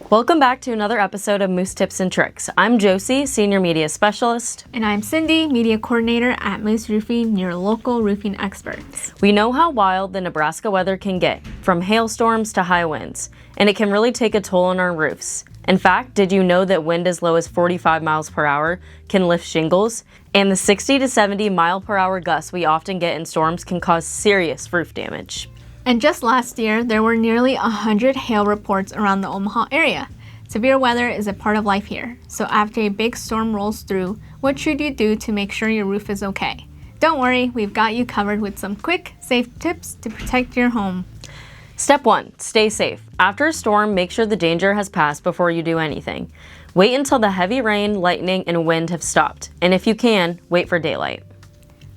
Welcome back to another episode of Moose Tips and Tricks. I'm Josie, Senior Media Specialist. And I'm Cindy, Media Coordinator at Moose Roofing, your local roofing experts. We know how wild the Nebraska weather can get, from hailstorms to high winds, and it can really take a toll on our roofs. In fact, did you know that wind as low as 45 miles per hour can lift shingles? And the 60 to 70 mile per hour gusts we often get in storms can cause serious roof damage. And just last year, there were nearly 100 hail reports around the Omaha area. Severe weather is a part of life here, so after a big storm rolls through, what should you do to make sure your roof is okay? Don't worry, we've got you covered with some quick, safe tips to protect your home. Step 1. Stay safe. After a storm, make sure the danger has passed before you do anything. Wait until the heavy rain, lightning, and wind have stopped, and if you can, wait for daylight.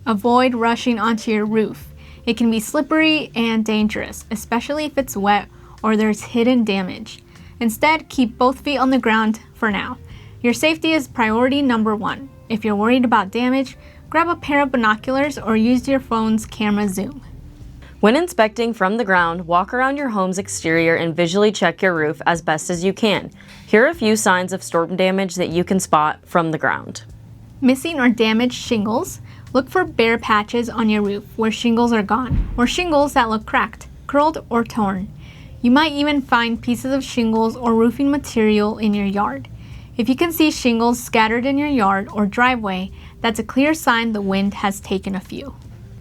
Avoid rushing onto your roof. It can be slippery and dangerous, especially if it's wet or there's hidden damage. Instead, keep both feet on the ground for now. Your safety is priority number 1. If you're worried about damage, grab a pair of binoculars or use your phone's camera zoom. When inspecting from the ground, walk around your home's exterior and visually check your roof as best as you can. Here are a few signs of storm damage that you can spot from the ground. Missing or damaged shingles. Look for bare patches on your roof where shingles are gone, or shingles that look cracked, curled, or torn. You might even find pieces of shingles or roofing material in your yard. If you can see shingles scattered in your yard or driveway, that's a clear sign the wind has taken a few.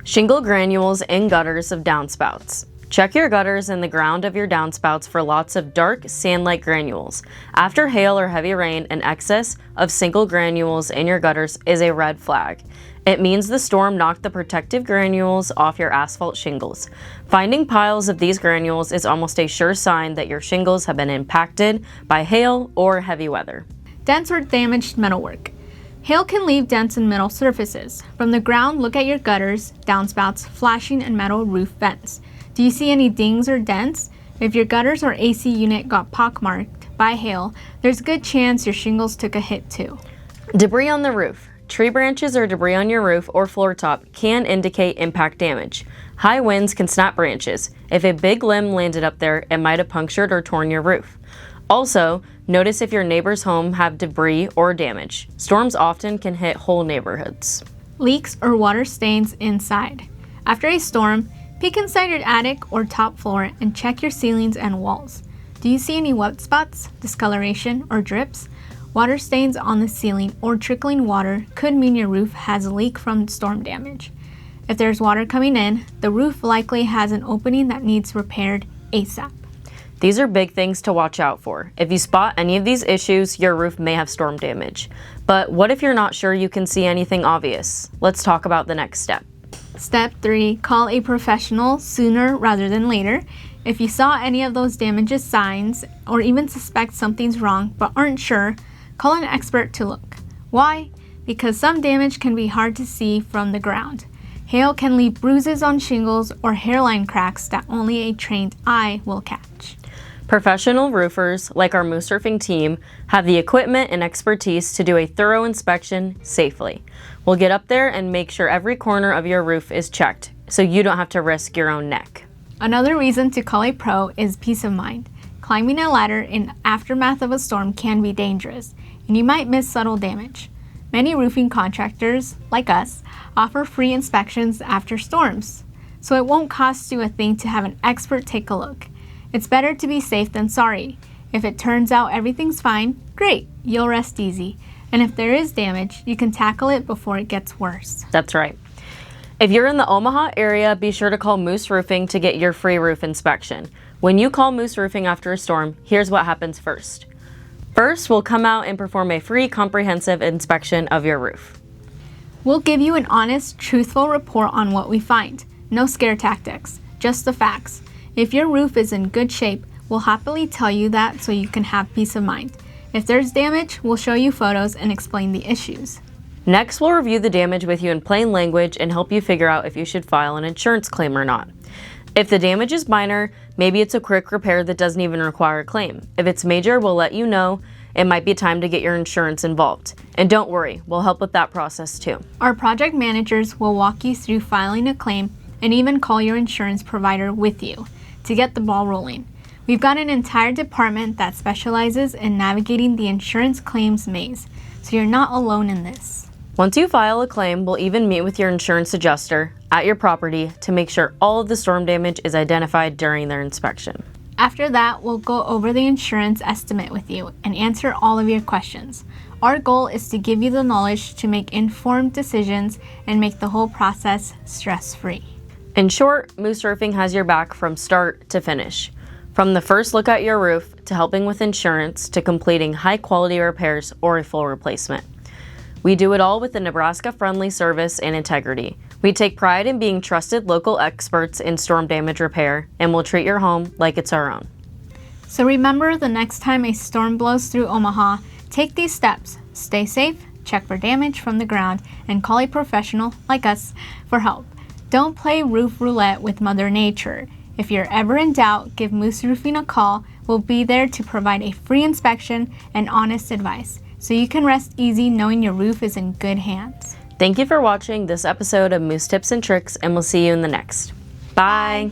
Shingle granules in gutters of downspouts. Check your gutters and the ground of your downspouts for lots of dark, sand-like granules. After hail or heavy rain, an excess of single granules in your gutters is a red flag. It means the storm knocked the protective granules off your asphalt shingles. Finding piles of these granules is almost a sure sign that your shingles have been impacted by hail or heavy weather. Dents or damaged metalwork. Hail can leave dents in metal surfaces. From the ground, look at your gutters, downspouts, flashing, and metal roof vents. Do you see any dings or dents? If your gutters or AC unit got pockmarked by hail, there's a good chance your shingles took a hit too. Debris on the roof. Tree branches or debris on your roof or floor top can indicate impact damage. High winds can snap branches. If a big limb landed up there, it might have punctured or torn your roof. Also, notice if your neighbor's home have debris or damage. Storms often can hit whole neighborhoods. Leaks or water stains inside. After a storm, peek inside your attic or top floor and check your ceilings and walls. Do you see any wet spots, discoloration, or drips? Water stains on the ceiling or trickling water could mean your roof has a leak from storm damage. If there's water coming in, the roof likely has an opening that needs repaired ASAP. These are big things to watch out for. If you spot any of these issues, your roof may have storm damage. But what if you're not sure you can see anything obvious? Let's talk about the next step. Step 3, call a professional sooner rather than later. If you saw any of those damages signs or even suspect something's wrong but aren't sure, call an expert to look. Why? Because some damage can be hard to see from the ground. Hail can leave bruises on shingles or hairline cracks that only a trained eye will catch. Professional roofers, like our Moose Roofing team, have the equipment and expertise to do a thorough inspection safely. We'll get up there and make sure every corner of your roof is checked, so you don't have to risk your own neck. Another reason to call a pro is peace of mind. Climbing a ladder in aftermath of a storm can be dangerous, and you might miss subtle damage. Many roofing contractors, like us, offer free inspections after storms, so it won't cost you a thing to have an expert take a look. It's better to be safe than sorry. If it turns out everything's fine, great, you'll rest easy. And if there is damage, you can tackle it before it gets worse. That's right. If you're in the Omaha area, be sure to call Moose Roofing to get your free roof inspection. When you call Moose Roofing after a storm, here's what happens first. First, we'll come out and perform a free comprehensive inspection of your roof. We'll give you an honest, truthful report on what we find. No scare tactics, just the facts. If your roof is in good shape, we'll happily tell you that so you can have peace of mind. If there's damage, we'll show you photos and explain the issues. Next, we'll review the damage with you in plain language and help you figure out if you should file an insurance claim or not. If the damage is minor, maybe it's a quick repair that doesn't even require a claim. If it's major, we'll let you know. It might be time to get your insurance involved. And don't worry, we'll help with that process too. Our project managers will walk you through filing a claim and even call your insurance provider with you to get the ball rolling. We've got an entire department that specializes in navigating the insurance claims maze, so you're not alone in this. Once you file a claim, we'll even meet with your insurance adjuster at your property to make sure all of the storm damage is identified during their inspection. After that, we'll go over the insurance estimate with you and answer all of your questions. Our goal is to give you the knowledge to make informed decisions and make the whole process stress-free. In short, Moose Roofing has your back from start to finish. From the first look at your roof to helping with insurance to completing high-quality repairs or a full replacement. We do it all with a Nebraska-friendly service and integrity. We take pride in being trusted local experts in storm damage repair, and we'll treat your home like it's our own. So remember, the next time a storm blows through Omaha, take these steps. Stay safe, check for damage from the ground, and call a professional like us for help. Don't play roof roulette with Mother Nature. If you're ever in doubt, give Moose Roofing a call. We'll be there to provide a free inspection and honest advice, so you can rest easy knowing your roof is in good hands. Thank you for watching this episode of Moose Tips and Tricks, and we'll see you in the next. Bye.